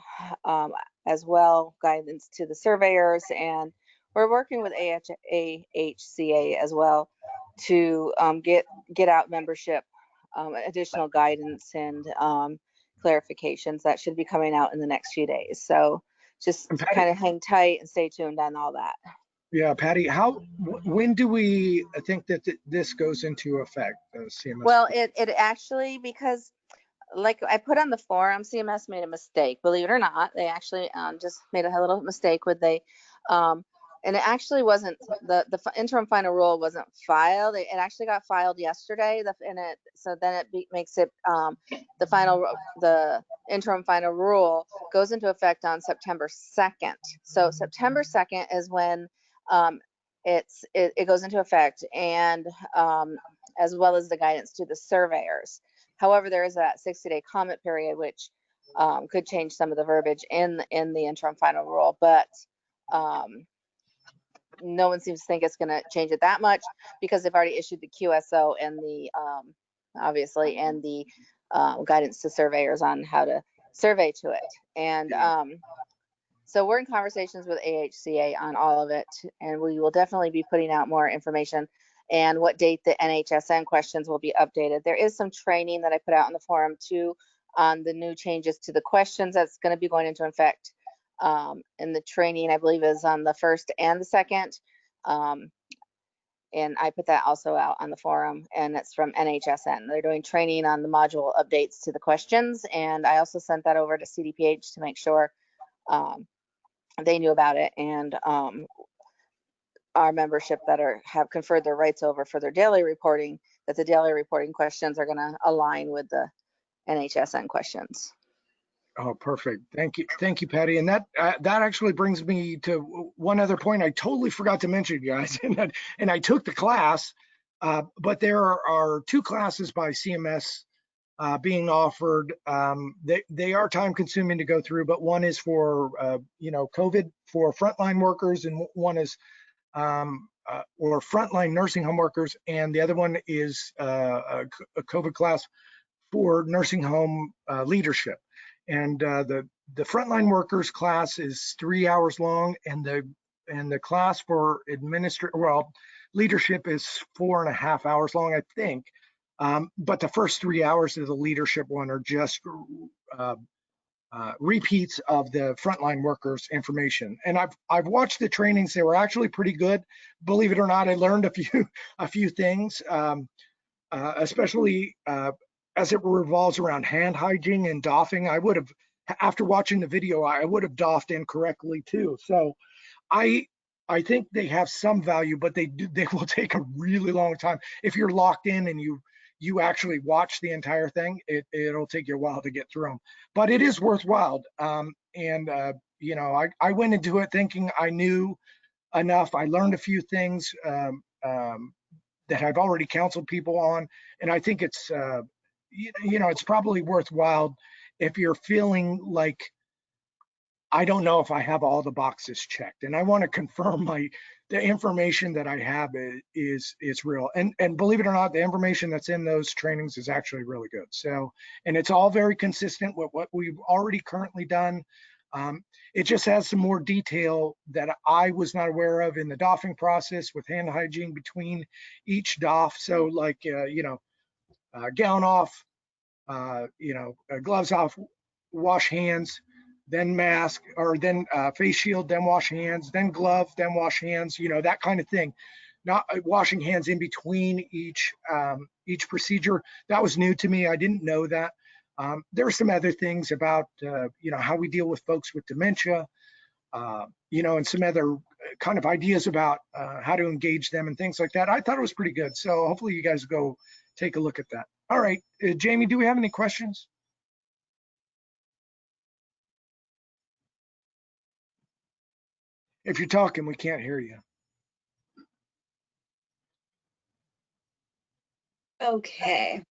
as well guidance to the surveyors, and we're working with AHCA as well to get out membership additional guidance and clarifications that should be coming out in the next few days. So just And Patty, kind of hang tight and stay tuned on all that. yeah, Patty, when do we think that this goes into effect, CMS? Well, it actually, because like I put on the forum, CMS made a mistake. Believe it or not, they actually just made a little mistake with and it actually wasn't the interim final rule wasn't filed. It actually got filed yesterday. So then it makes it the interim final rule goes into effect on September 2nd. So September 2nd is when it goes into effect, and as well as the guidance to the surveyors. However, there is that 60-day comment period, which could change some of the verbiage in the interim final rule, but no one seems to think it's going to change it that much because they've already issued the QSO and the obviously and the guidance to surveyors on how to survey to it. And so we're in conversations with AHCA on all of it, and we will definitely be putting out more information and what date the NHSN questions will be updated. There is some training that I put out on the forum too on the new changes to the questions that's going to be going into effect. And the training, I believe, is on the 1st and the 2nd. And I put that also out on the forum, and it's from NHSN. They're doing training on the module updates to the questions, and I also sent that over to CDPH to make sure they knew about it, and our membership that have conferred their rights over for their daily reporting, that the daily reporting questions are going to align with the NHSN questions. Oh, perfect. Thank you, Patty. And that actually brings me to one other point I totally forgot to mention, guys. And I took the class, but there are 2 classes by CMS being offered. They are time consuming to go through, but one is for COVID for frontline workers, and one is or frontline nursing home workers, and the other one is a COVID class for nursing home leadership. And the frontline workers class is 3 hours long, and the class for leadership is 4.5 hours long, I think. But the first 3 hours of the leadership one are just repeats of the frontline workers information. And I've watched the trainings; they were actually pretty good. Believe it or not, I learned a few things, especially as it revolves around hand hygiene and doffing. After watching the video, I would have doffed incorrectly too. So I think they have some value, but they will take a really long time. If you're locked in and you actually watch the entire thing, it'll take you a while to get through them. But it is worthwhile. I went into it thinking I knew enough. I learned a few things that I've already counseled people on, and I think it's it's probably worthwhile if you're feeling like, I don't know if I have all the boxes checked, and I want to confirm the information that I have is real. And believe it or not, the information that's in those trainings is actually really good. So, and it's all very consistent with what we've already currently done. It just has some more detail that I was not aware of in the doffing process with hand hygiene between each doff. So like, gown off, gloves off, wash hands, then mask, or then face shield, then wash hands, then glove, then wash hands, that kind of thing. Not washing hands in between each procedure. That was new to me. I didn't know that. There are some other things about, how we deal with folks with dementia, and some other kind of ideas about how to engage them and things like that. I thought it was pretty good. So hopefully you guys go take a look at that. All right, Jamie, do we have any questions? If you're talking, we can't hear you. Okay.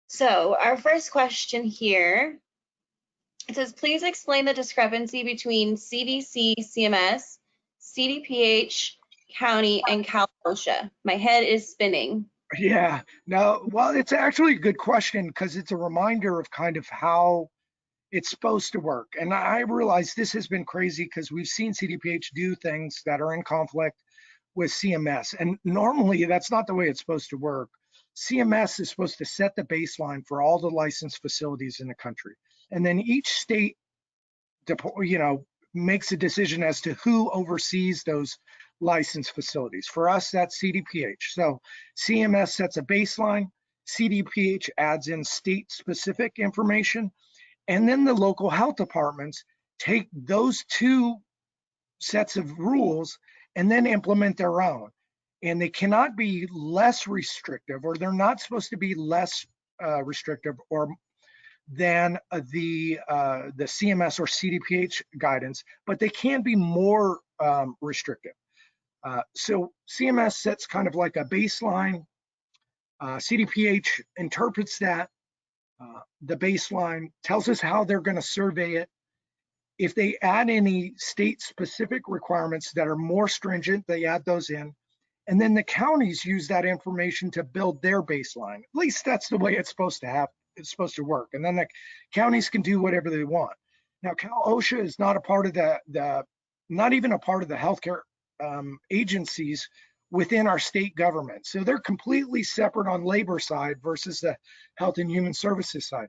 So our first question here, it says, please explain the discrepancy between CDC, CMS, CDPH, county, and Cal OSHA. My head is spinning. Yeah, no, well, it's actually a good question because it's a reminder of kind of how it's supposed to work. And I realize this has been crazy because we've seen CDPH do things that are in conflict with CMS. And normally that's not the way it's supposed to work. CMS is supposed to set the baseline for all the licensed facilities in the country. And then each state, makes a decision as to who oversees those licensed facilities. For us, that's CDPH. So CMS sets a baseline, CDPH adds in state specific information, and then the local health departments take those two sets of rules and then implement their own. And they cannot be less restrictive, or they're not supposed to be less restrictive or than the CMS or CDPH guidance, but they can be more restrictive. So CMS sets kind of like a baseline. CDPH interprets that, the baseline, tells us how they're going to survey it. If they add any state-specific requirements that are more stringent, they add those in. And then the counties use that information to build their baseline. At least that's the way it's supposed to happen. It's supposed to work. And then the counties can do whatever they want. Now, Cal OSHA is not a part of not even a part of the healthcare agencies within our state government. So they're completely separate on labor side versus the health and human services side.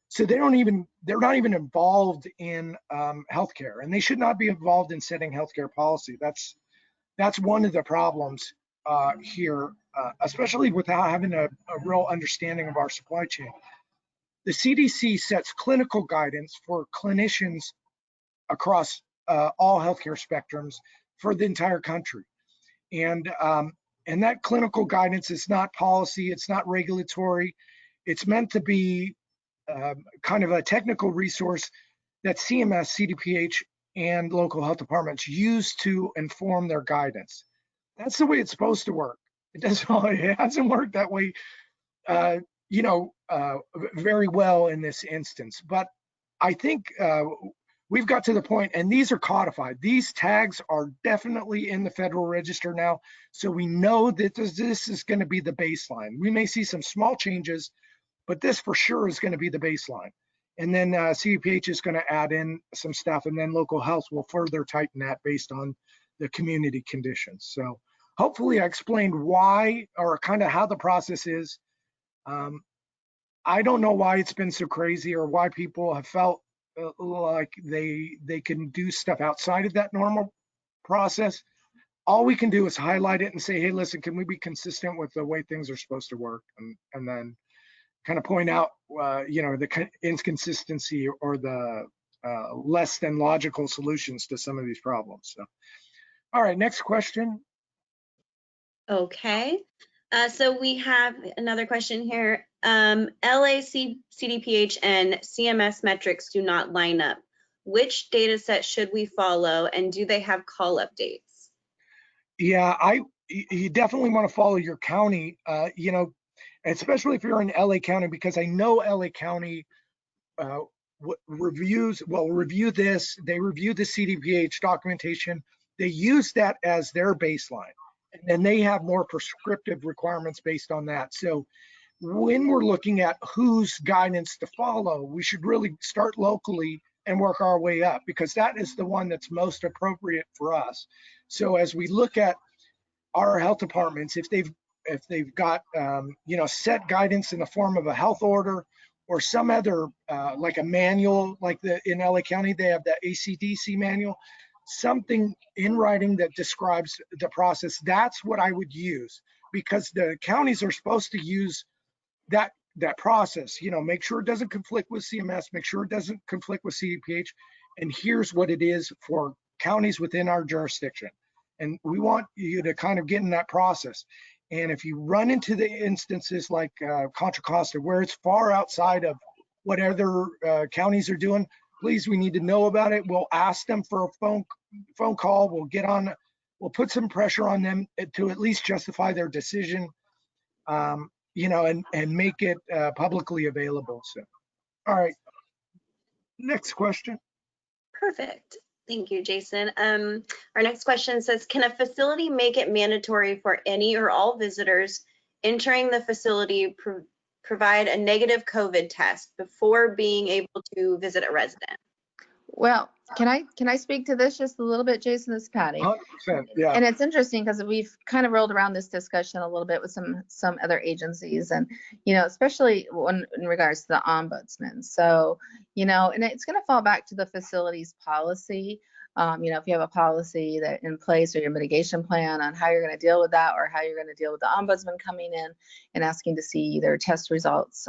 So they're not even involved in healthcare, and they should not be involved in setting healthcare policy. That's one of the problems here, especially without having a real understanding of our supply chain. The CDC sets clinical guidance for clinicians across all healthcare spectrums for the entire country. And that clinical guidance is not policy, it's not regulatory. It's meant to be kind of a technical resource that CMS, CDPH, and local health departments use to inform their guidance. That's the way it's supposed to work. It hasn't worked that way, very well in this instance. But I think we've got to the point, and these are codified. These tags are definitely in the Federal Register now, so we know that this is going to be the baseline. We may see some small changes, but this for sure is going to be the baseline. And then CDPH is going to add in some stuff, and then local health will further tighten that based on the community conditions. So hopefully I explained why, or kind of how the process is. I don't know why it's been so crazy, or why people have felt like they can do stuff outside of that normal process. All we can do is highlight it and say, hey, listen, can we be consistent with the way things are supposed to work? And then kind of point out, the inconsistency or the less than logical solutions to some of these problems. So, all right, next question. Okay. So we have another question here. LAC, CDPH, and CMS metrics do not line up. Which data set should we follow, and do they have call updates? Yeah, you definitely want to follow your county, especially if you're in LA County, because I know LA County review this. They review the CDPH documentation. They use that as their baseline, and then they have more prescriptive requirements based on that. So when we're looking at whose guidance to follow, we should really start locally and work our way up, because that is the one that's most appropriate for us. So as we look at our health departments, if they've got set guidance in the form of a health order or some other like a manual, like in LA County they have the ACDC manual, something in writing that describes the process, that's what I would use, because the counties are supposed to use that process. Make sure it doesn't conflict with CMS, make sure it doesn't conflict with CDPH, and here's what it is for counties within our jurisdiction. And we want you to kind of get in that process. And if you run into the instances like Contra Costa, where it's far outside of what other counties are doing, please, we need to know about it. We'll ask them for a phone call. We'll get on will put some pressure on them to at least justify their decision, and make it publicly available. So, all right, next question. Perfect. Thank you, Jason. Our next question says, can a facility make it mandatory for any or all visitors entering the facility provide a negative COVID test before being able to visit a resident? Well, can I speak to this just a little bit, Jason? This is Patty. 100%, yeah. And it's interesting because we've kind of rolled around this discussion a little bit with some other agencies, and especially in regards to the ombudsman. So and it's going to fall back to the facility's policy. If you have a policy that in place or your mitigation plan on how you're going to deal with that, or how you're going to deal with the ombudsman coming in and asking to see their test results.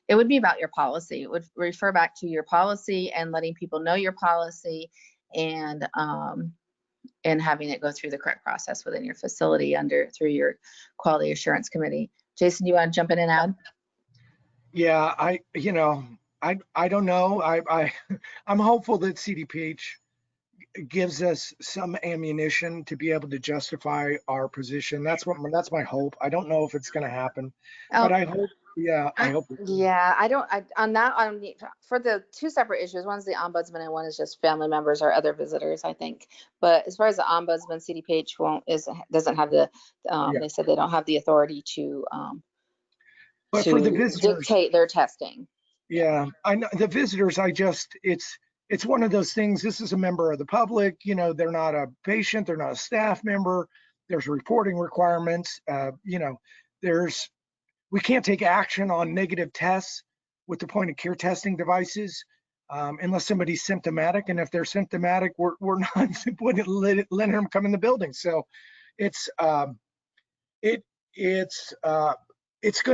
It would be about your policy. It would refer back to your policy and letting people know your policy, and having it go through the correct process within your facility through your quality assurance committee. Jason, do you want to jump in and add? Yeah, I don't know. I'm hopeful that CDPH gives us some ammunition to be able to justify our position. That's my hope. I don't know if it's going to happen, but I hope. Yeah, I hope. Yeah, for the two separate issues, one's the ombudsman and one is just family members or other visitors, I think. But as far as the ombudsman, CDPH doesn't have the. They said they don't have the authority to. But for the visitors, dictate their testing. Yeah, I know the visitors. It's one of those things. This is a member of the public. They're not a patient. They're not a staff member. There's reporting requirements. We can't take action on negative tests with the point of care testing devices unless somebody's symptomatic. And if they're symptomatic, we're not letting them come in the building. So it's going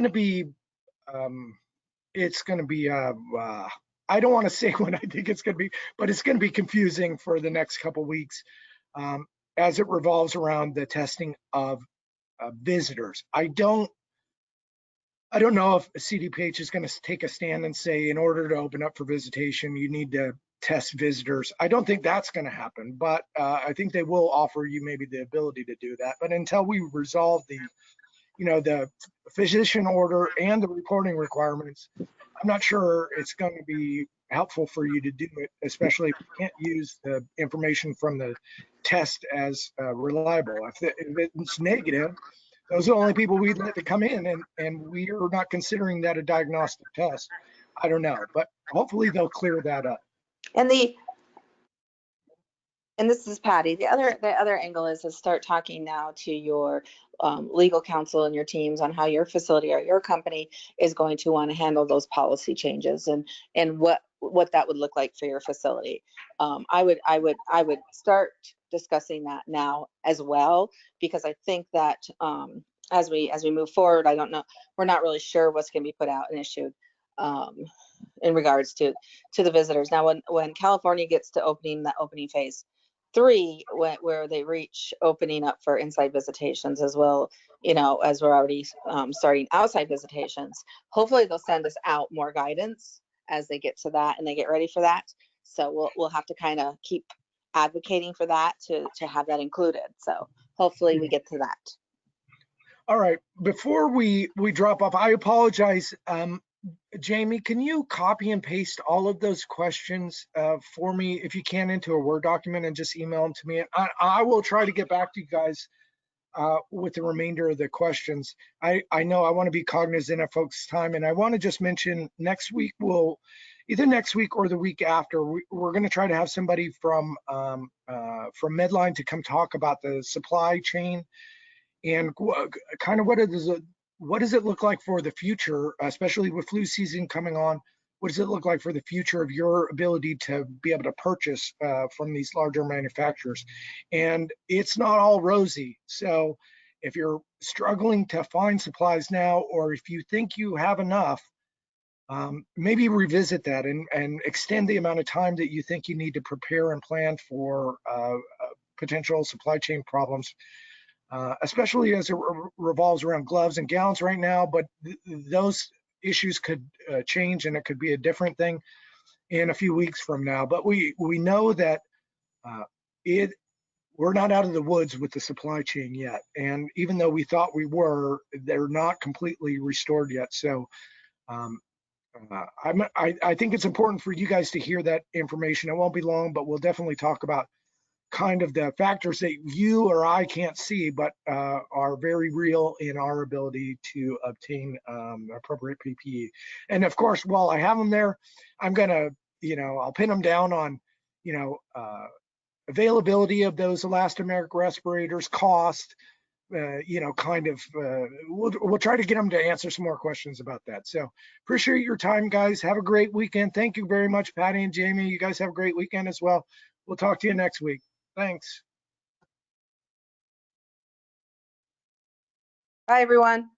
to be. It's going to be, I don't want to say what I think it's going to be, but it's going to be confusing for the next couple of weeks as it revolves around the testing of visitors. I don't know if CDPH is going to take a stand and say, in order to open up for visitation, you need to test visitors. I don't think that's going to happen, but I think they will offer you maybe the ability to do that. But until we resolve the physician order and the reporting requirements, I'm not sure it's going to be helpful for you to do it, especially if you can't use the information from the test as reliable. If it's negative, those are the only people we'd let to come in, and we are not considering that a diagnostic test. I don't know, but hopefully they'll clear that up. And this is Patty. The other angle is to start talking now to your legal counsel and your teams on how your facility or your company is going to want to handle those policy changes and what that would look like for your facility. I would start discussing that now as well, because I think that as we move forward, I don't know, we're not really sure what's going to be put out and issued in regards to the visitors. Now, when California gets to opening phase 3, where they reach opening up for inside visitations as well, as we're already starting outside visitations, hopefully they'll send us out more guidance as they get to that and they get ready for that. So we'll have to kind of keep advocating for that to have that included. So hopefully we get to that. All right, before we drop off, I apologize. Jamie, can you copy and paste all of those questions for me, if you can, into a Word document and just email them to me? I will try to get back to you guys with the remainder of the questions. I know I want to be cognizant of folks' time, and I want to just mention next week, either next week or the week after, we're going to try to have somebody from Medline to come talk about the supply chain and kind of what does it look like for the future, especially with flu season coming on? What does it look like for the future of your ability to be able to purchase from these larger manufacturers? And it's not all rosy. So if you're struggling to find supplies now, or if you think you have enough, maybe revisit that and extend the amount of time that you think you need to prepare and plan for potential supply chain problems. Especially as it revolves around gloves and gowns right now, but those issues could change, and it could be a different thing in a few weeks from now. But we know that we're not out of the woods with the supply chain yet. And even though we thought we were, they're not completely restored yet. So I think it's important for you guys to hear that information. It won't be long, but we'll definitely talk about kind of the factors that you or I can't see, but are very real in our ability to obtain appropriate PPE. And of course, while I have them there, I'm gonna, I'll pin them down on, availability of those elastomeric respirators, cost, we'll try to get them to answer some more questions about that. So appreciate your time, guys. Have a great weekend. Thank you very much, Patty and Jamie. You guys have a great weekend as well. We'll talk to you next week. Thanks. Bye, everyone.